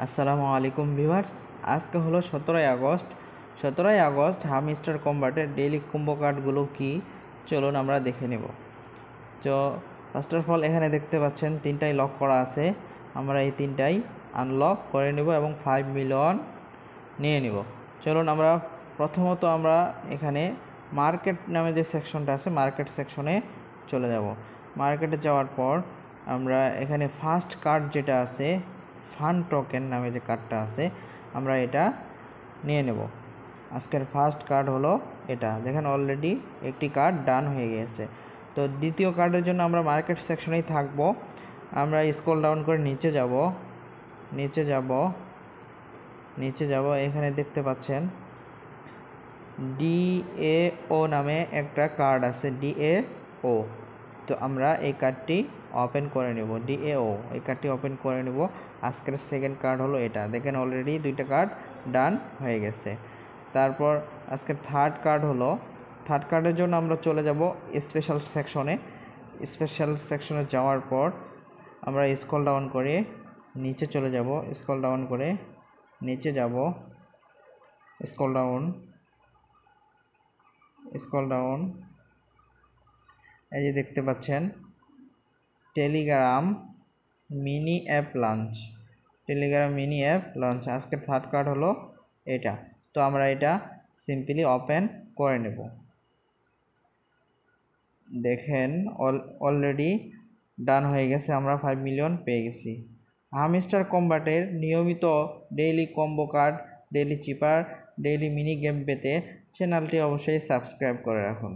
আসসালামু আলাইকুম ভিউয়ার্স, আজকে হলো 17ই আগস্ট হামস্টার কম্বাটের ডেইলি কম্বো কার্ডগুলো কি চলুন আমরা দেখে নেব। তো ফার্স্ট অফ অল এখানে দেখতে পাচ্ছেন তিনটাই লক করা আছে। আমরা এই তিনটাই আনলক করে নেব এবং 5 মিলিয়ন নিয়ে নেব। চলুন আমরা প্রথমত আমরা এখানে মার্কেট নামে যে সেকশনটা আছে মার্কেট সেকশনে চলে যাব। মার্কেটে যাওয়ার পর আমরা এখানে ফার্স্ট কার্ড যেটা আছে ফান টোকেন নামে যে কার্ডটা আছে আমরা এটা নিয়ে নেব। আজকের ফার্স্ট কার্ড হলো এটা, দেখেন অলরেডি একটি কার্ড ডান হয়ে গিয়েছে। তো দ্বিতীয় কার্ডের জন্য আমরা মার্কেট সেকশনেই থাকবো। আমরা স্ক্রল ডাউন করে নিচে যাব এখানে দেখতে পাচ্ছেন DAO নামে একটা কার্ড আছে, DAO। তো আমরা এই কার্ডটি ওপেন করে নেব। DAO এই কার্ডটি ওপেন করে নেব। আজকের সেকেন্ড কার্ড হলো এটা, দেখেন অলরেডি দুইটা কার্ড ডান হয়ে গেছে। তারপর আজকের থার্ড কার্ডের জন্য আমরা চলে যাব স্পেশাল সেকশনে যাওয়ার পর আমরা স্ক্রল ডাউন করে নিচে চলে যাব। স্ক্রল ডাউন করে নিচে যাব, স্ক্রল ডাউন এই যে দেখতে পাচ্ছেন টেলিগ্রাম মিনি অ্যাপ লঞ্চ। আজকের থার্ড কার্ড হলো এটা। তো আমরা এটা সিম্পলি ওপেন করে নেব। দেখেন অলরেডি ডান হয়ে গেছে, আমরা 5 মিলিয়ন পেয়ে গেছি। হামস্টার কম্বাটের নিয়মিত ডেইলি কম্বো কার্ড, ডেইলি চিপার, ডেইলি মিনি গেম পেতে চ্যানেলটি অবশ্যই সাবস্ক্রাইব করে রাখুন।